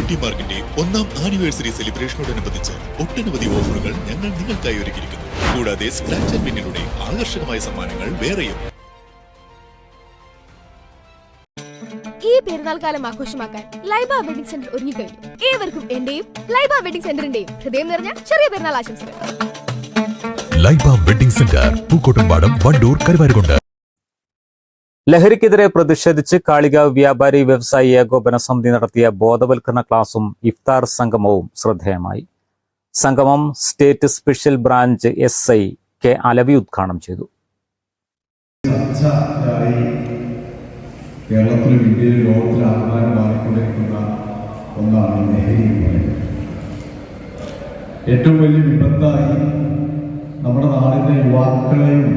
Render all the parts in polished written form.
Beauty മാർക്കിന്റെ 1ാം anniversary സെലിബ്രേഷനോടനുബന്ധിച്ച് ഒട്ടനവധി ഓഫറുകൾ ഞങ്ങൾ നിങ്ങൾക്കായി ഒരുക്കിയിരിക്കുന്നു. കൂടാതെ സ്ക്രാച്ച് ആൻഡ് വിന്നിലൂടെ ആകർഷകമായ സമ്മാനങ്ങൾ വേറെയും. ഈ പെരുന്നാൾ കാലം ആഘോഷമാക്കാൻ ലൈബ വെഡിംഗ് സെന്റർ ഒരുങ്ങിക്കഴിഞ്ഞു. ഏവർക്കും എന്റെയും ലൈബ വെഡിംഗ് സെന്ററിന്റെയും ഹൃദയം നിറഞ്ഞ ചെറിയ പെരുന്നാൾ ആശംസകൾ. Laiba wedding centre, Pookkottumpadam, Wandoor, Karuvarakundu. ലഹരിക്കെതിരെ പ്രതിഷേധിച്ച് കാളികാവ് വ്യാപാരി വ്യവസായി ഏകോപന സമിതി നടത്തിയ ബോധവൽക്കരണ ക്ലാസും ഇഫ്താർ സംഗമവും ശ്രദ്ധേയമായി. സംഗമം state special branch SI K Alavi ഉദ്ഘാടനം ചെയ്തു. കേരളത്തിലും ഇന്ത്യയിലും ലോകത്തിലും ആഹ്വാനം മാറിക്കൊണ്ടിരിക്കുന്ന ഒന്നാണ് ലഹരി എന്ന് പറയുന്നത്. ഏറ്റവും വലിയ വിപത്തായി നമ്മുടെ നാടിൻ്റെ യുവാക്കളെയും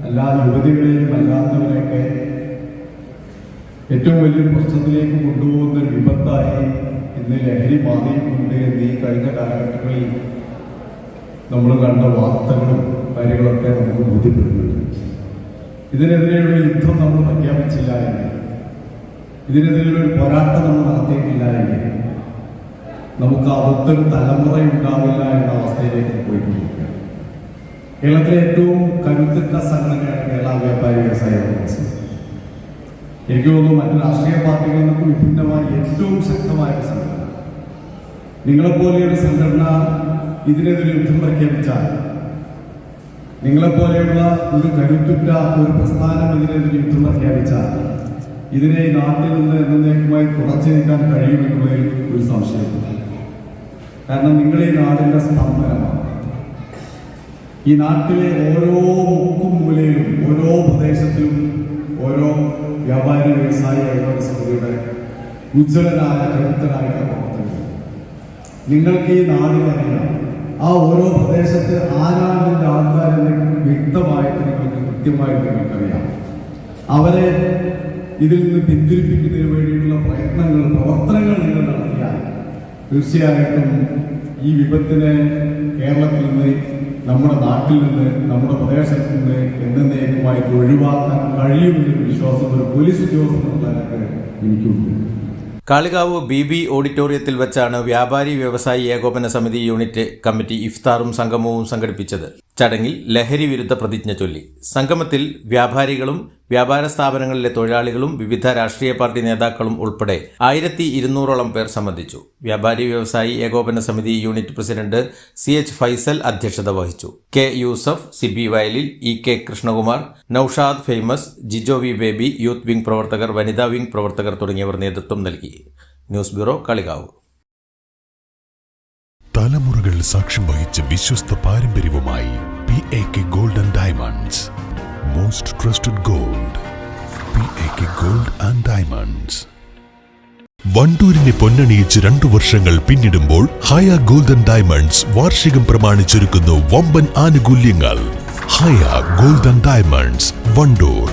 എല്ലാ യുവതികളെയും അല്ലാത്തവരെയൊക്കെ ഏറ്റവും വലിയ പ്രശ്നത്തിലേക്ക് കൊണ്ടുപോകുന്ന ഒരു വിപത്തായി ഇന്ന് ലഹരി മാറിയിട്ടുണ്ട് എന്ന് ഈ കഴിഞ്ഞ കാലഘട്ടങ്ങളിൽ നമ്മൾ കണ്ട വാർത്തകളും കാര്യങ്ങളൊക്കെ നമുക്ക് ബോധ്യപ്പെടുന്നുണ്ട്. ഇതിനെതിരെയുള്ള യുദ്ധം നമ്മൾ പ്രഖ്യാപിച്ചില്ല എങ്കിൽ, ഇതിനെതിരെയുള്ള ഒരു പോരാട്ടം നമ്മൾ നടത്തിയിട്ടില്ല എങ്കിൽ നമുക്ക് അവിടുത്തെ തലമുറ ഉണ്ടാവില്ല എന്ന അവസ്ഥയിലേക്ക് പോയിക്കൊണ്ടിരിക്കുകയാണ്. കേരളത്തിലെ ഏറ്റവും കരുത്തുറ്റ സംഘടനയാണ് കേരള വ്യാപാരി വ്യവസായ കൗൺസിൽ. എനിക്ക് തോന്നുന്നു മറ്റു രാഷ്ട്രീയ പാർട്ടികളിൽ നിന്നൊക്കെ വിഭിന്നമായി ഏറ്റവും ശക്തമായ ഒരു സംഘടന. നിങ്ങളെപ്പോലെയൊരു സംഘടന ഇതിനെതിരെ യുദ്ധം പ്രഖ്യാപിച്ചാൽ, നിങ്ങളെപ്പോലെയുള്ള ഒരു കരുത്തുറ്റ ഒരു പ്രസ്ഥാനം ഇതിനെതിരെ യുദ്ധം പ്രഖ്യാപിച്ചാൽ ഇതിനെ ഈ നാട്ടിൽ നിന്ന് എന്നേക്കുമായി തുടച്ചു നീക്കാൻ കഴിയുമെന്നതിൽ ഒരു സംശയമില്ല. കാരണം നിങ്ങൾ ഈ നാടിൻ്റെ സ്തംഭനമാണ്. ഈ നാട്ടിലെ ഓരോ മുക്കും മൂലയിലും ഓരോ പ്രദേശത്തിലും ഓരോ വ്യാപാരി വ്യവസായ ഏകോപന സമിതിയുടെ ഉജ്ജ്വലനായ കരുത്തരായ പ്രവർത്തകർ. നിങ്ങൾക്ക് ഈ നാടിനറിയാം. ആ ഓരോ പ്രദേശത്ത് ആരാണ് ഇതിൻ്റെ ആൾക്കാരെന്ന് വ്യക്തമായിട്ട് നിങ്ങൾക്ക് കൃത്യമായിട്ട് നിങ്ങൾക്കറിയാം. അവരെ ഇതിൽ നിന്ന് പിന്തിരിപ്പിക്കുന്നതിന് വേണ്ടിയിട്ടുള്ള പ്രവർത്തനങ്ങൾ നിങ്ങൾ നടത്തിയാൽ തീർച്ചയായിട്ടും ഈ വിപത്തിനെ കേരളത്തിൽ നിന്ന്, നമ്മുടെ നാട്ടിൽ നിന്ന്, നമ്മുടെ പ്രദേശത്ത് നിന്ന് എന്നേക്കുമായിട്ട് ഒഴിവാക്കാൻ കഴിയുമെന്നൊരു വിശ്വാസം ഒരു പോലീസ് ഉദ്യോഗസ്ഥർക്ക് എനിക്കുണ്ട്. കാളികാവ് BB ഓഡിറ്റോറിയത്തിൽ വെച്ചാണ് വ്യാപാരി വ്യവസായി ഏകോപന സമിതി യൂണിറ്റ് കമ്മിറ്റി ഇഫ്താറും സംഗമവും സംഘടിപ്പിച്ചത്. ചടങ്ങിൽ ലഹരി വിരുദ്ധ പ്രതിജ്ഞ ചൊല്ലി. സംഗമത്തിൽ വ്യാപാരികളും വ്യാപാര സ്ഥാപനങ്ങളിലെ തൊഴിലാളികളും വിവിധ രാഷ്ട്രീയ പാർട്ടി നേതാക്കളും ഉൾപ്പെടെ 1200ഓളം പേർ സംബന്ധിച്ചു. വ്യാപാരി വ്യവസായി ഏകോപന സമിതി യൂണിറ്റ് പ്രസിഡന്റ് CH ഫൈസൽ അധ്യക്ഷത വഹിച്ചു. K യൂസഫ്, സിബി വയലിൽ, EK കൃഷ്ണകുമാർ, നൌഷാദ് ഫേമസ്, Jijo V Baby, youth wing പ്രവർത്തകർ, വനിതാ വിംഗ് പ്രവർത്തകർ തുടങ്ങിയവർ നേതൃത്വം നൽകി. News bureau, Kalikavu. തലമുറകൾ സാക്ഷ്യം വഹിച്ച വിശ്വസ്ത പാരമ്പര്യവുമായി PAK Gold and Diamonds. Most trusted gold. PAK Gold and Diamonds. വണ്ടൂരിനെ പൊന്നണിയിച്ച് 2 വർഷങ്ങൾ പിന്നിടുമ്പോൾ ഹയ ഗോൾഡൻ ഡയമണ്ട്സ് വാർഷികം പ്രമാണിച്ചൊരുക്കുന്നു വമ്പൻ ആനുകൂല്യങ്ങൾ. ഹയ ഗോൾഡൻ ഡയമണ്ട്സ്, വണ്ടൂർ.